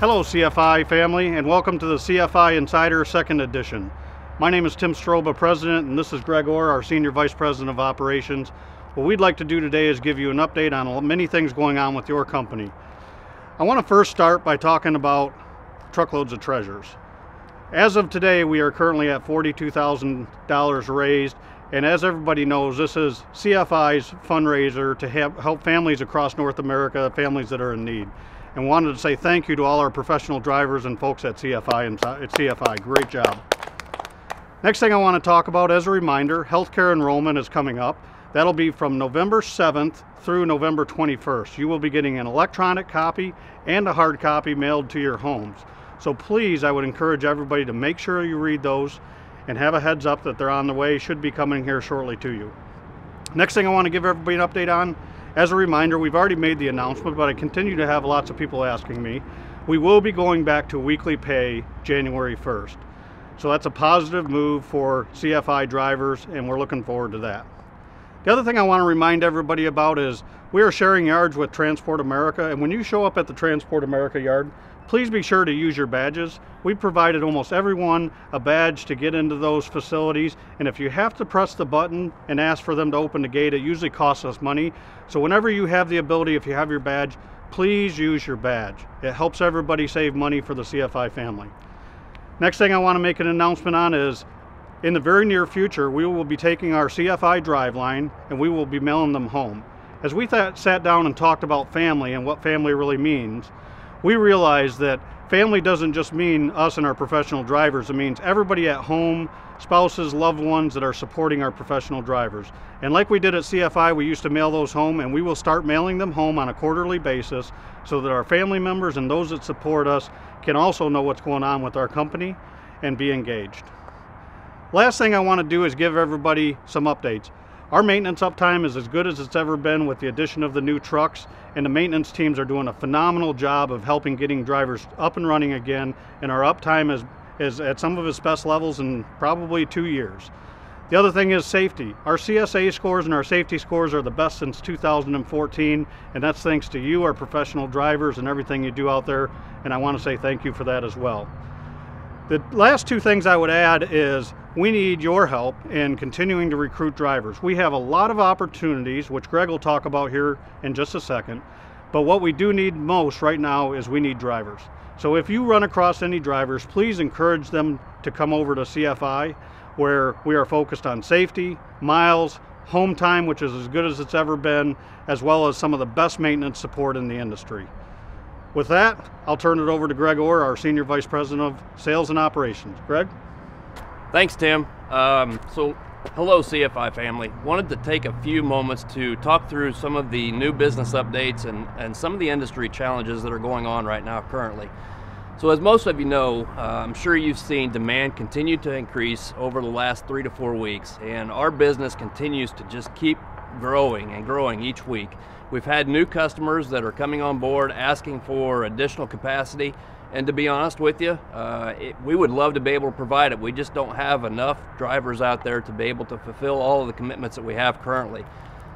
Hello CFI family, and welcome to the CFI Insider 2nd edition. My name is Tim Staroba, President, and this is Greg Orr, our Senior Vice President of Operations. What we'd like to do today is give you an update on many things going on with your company. I want to first start by talking about truckloads of treasures. As of today, we are currently at $42,000 raised, and as everybody knows, this is CFI's fundraiser to help families across North America, families that are in need. And wanted to say thank you to all our professional drivers and folks at CFI. Great job. Next thing I want to talk about, as a reminder, healthcare enrollment is coming up. That'll be from November 7th through November 21st. You will be getting an electronic copy and a hard copy mailed to your homes. So please, I would encourage everybody to make sure you read those and have a heads up that they're on the way, should be coming here shortly to you. Next thing I want to give everybody an update on, as a reminder, we've already made the announcement, but I continue to have lots of people asking me. We will be going back to weekly pay January 1st. So that's a positive move for CFI drivers, and we're looking forward to that. The other thing I want to remind everybody about is we are sharing yards with Transport America, and when you show up at the Transport America yard, please be sure to use your badges. We provided almost everyone a badge to get into those facilities, and if you have to press the button and ask for them to open the gate, it usually costs us money. So whenever you have the ability, if you have your badge, please use your badge. It helps everybody save money for the CFI family. Next thing I want to make an announcement on is, in the very near future, we will be taking our CFI drive line and we will be mailing them home. As we sat down and talked about family and what family really means, we realized that family doesn't just mean us and our professional drivers. It means everybody at home, spouses, loved ones that are supporting our professional drivers. And like we did at CFI, we used to mail those home, and we will start mailing them home on a quarterly basis so that our family members and those that support us can also know what's going on with our company and be engaged. Last thing I want to do is give everybody some updates. Our maintenance uptime is as good as it's ever been with the addition of the new trucks, and the maintenance teams are doing a phenomenal job of helping getting drivers up and running again, and our uptime is at some of its best levels in probably 2 years. The other thing is safety. Our CSA scores and our safety scores are the best since 2014, and that's thanks to you, our professional drivers, and everything you do out there, and I want to say thank you for that as well. The last two things I would add is we need your help in continuing to recruit drivers. We have a lot of opportunities, which Greg will talk about here in just a second, but what we do need most right now is we need drivers. So if you run across any drivers, please encourage them to come over to CFI, where we are focused on safety, miles, home time, which is as good as it's ever been, as well as some of the best maintenance support in the industry. With that, I'll turn it over to Greg Orr, our Senior Vice President of Sales and Operations. Greg? Thanks, Tim. Hello, CFI family. Wanted to take a few moments to talk through some of the new business updates and some of the industry challenges that are going on right now currently. So as most of you know, I'm sure you've seen demand continue to increase over the last 3 to 4 weeks, and our business continues to just keep growing and growing each week. We've had new customers that are coming on board asking for additional capacity, and to be honest with you, we would love to be able to provide it. We just don't have enough drivers out there to be able to fulfill all of the commitments that we have currently.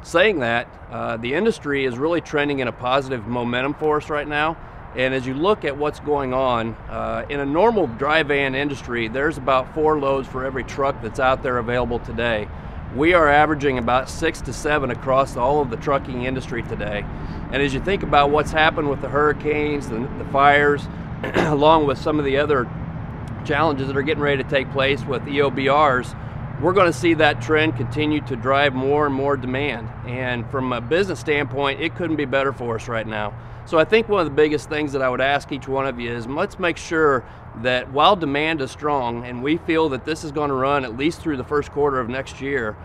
Saying that, the industry is really trending in a positive momentum for us right now, and as you look at what's going on, in a normal dry van industry, there's about 4 loads for every truck that's out there available today. We are averaging about 6 to 7 across all of the trucking industry today. And as you think about what's happened with the hurricanes, the fires, along with some of the other challenges that are getting ready to take place with EOBRs, we're going to see that trend continue to drive more and more demand. And from a business standpoint, it couldn't be better for us right now. So I think one of the biggest things that I would ask each one of you is, let's make sure that while demand is strong and we feel that this is going to run at least through the first quarter of next year,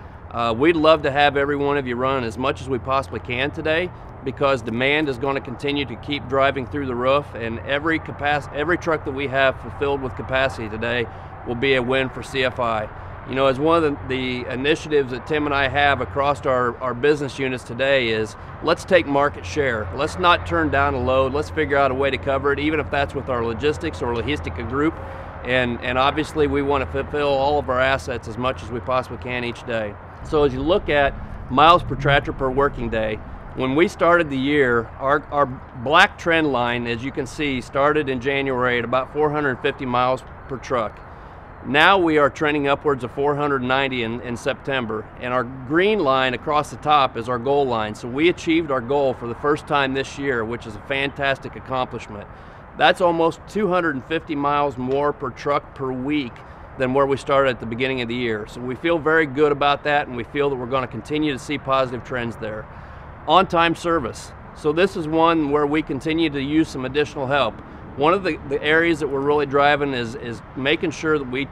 we'd love to have every one of you run as much as we possibly can today, because demand is going to continue to keep driving through the roof, and every truck that we have fulfilled with capacity today will be a win for CFI. You know, as one of the initiatives that Tim and I have across our business units today is, let's take market share. Let's not turn down a load. Let's figure out a way to cover it, even if that's with our logistics or logistica group. And obviously we want to fulfill all of our assets as much as we possibly can each day. So as you look at miles per tractor per working day, When we started the year, our black trend line, as you can see, started in January at about 450 miles per truck. Now we are trending upwards of 490 in September, and our green line across the top is our goal line. So we achieved our goal for the first time this year, which is a fantastic accomplishment. That's almost 250 miles more per truck per week than where we started at the beginning of the year. So we feel very good about that, and we feel that we're going to continue to see positive trends there. On-time service. So this is one where we continue to use some additional help. One of the areas that we're really driving is making sure that we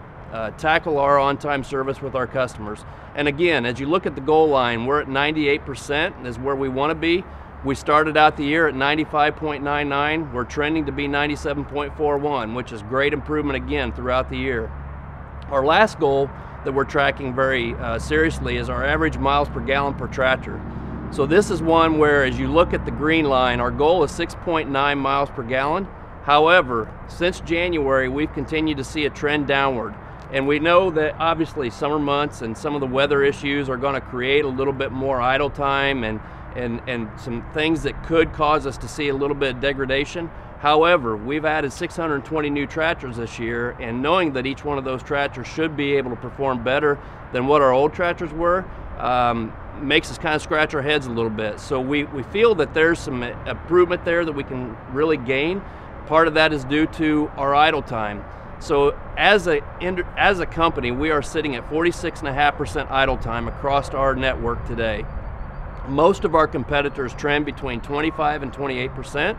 tackle our on-time service with our customers. And again, as you look at the goal line, we're at 98% is where we want to be. We started out the year at 95.99. We're trending to be 97.41, which is great improvement again throughout the year. Our last goal that we're tracking very seriously is our average miles per gallon per tractor. So this is one where, as you look at the green line, our goal is 6.9 miles per gallon. However, since January, we've continued to see a trend downward. And we know that obviously summer months and some of the weather issues are going to create a little bit more idle time and some things that could cause us to see a little bit of degradation. However, we've added 620 new tractors this year, and knowing that each one of those tractors should be able to perform better than what our old tractors were, makes us kind of scratch our heads a little bit. So we feel that there's some improvement there that we can really gain. Part of that is due to our idle time. So as a company, we are sitting at 46.5% idle time across our network today. Most of our competitors trend between 25 and 28%.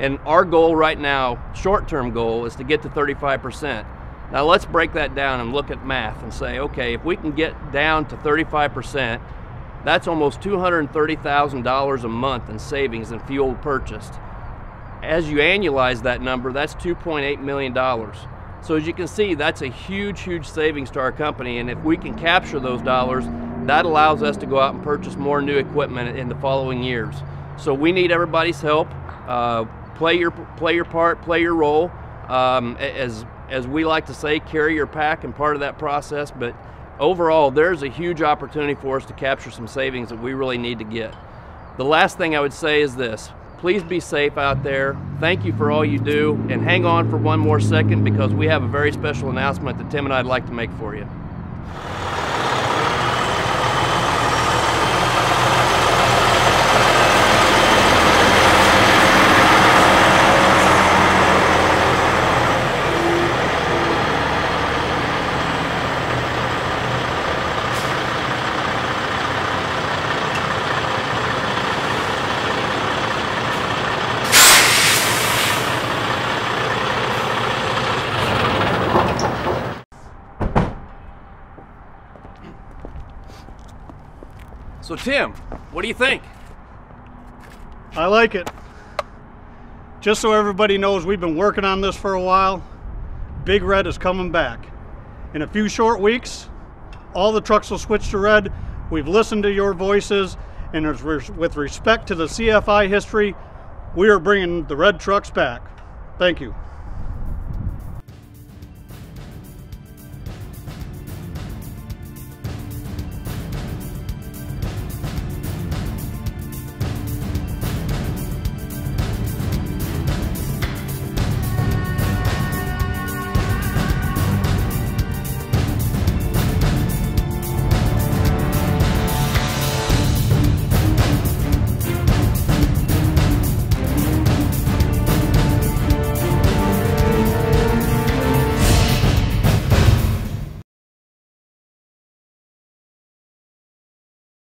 And our goal right now, short-term goal, is to get to 35%. Now let's break that down and look at math and say, okay, if we can get down to 35%, that's almost $230,000 a month in savings in fuel purchased. As you annualize that number, that's $2.8 million. So as you can see, that's a huge, huge savings to our company, and if we can capture those dollars, that allows us to go out and purchase more new equipment in the following years. So we need everybody's help. Play your part, play your role. As we like to say, carry your pack and part of that process, but overall, there's a huge opportunity for us to capture some savings that we really need to get. The last thing I would say is this: please be safe out there. Thank you for all you do, and hang on for one more second because we have a very special announcement that Tim and I'd like to make for you. So Tim, what do you think? I like it. Just so everybody knows, we've been working on this for a while. Big Red is coming back. In a few short weeks, all the trucks will switch to red. We've listened to your voices, and with respect to the CFI history, we are bringing the red trucks back. Thank you.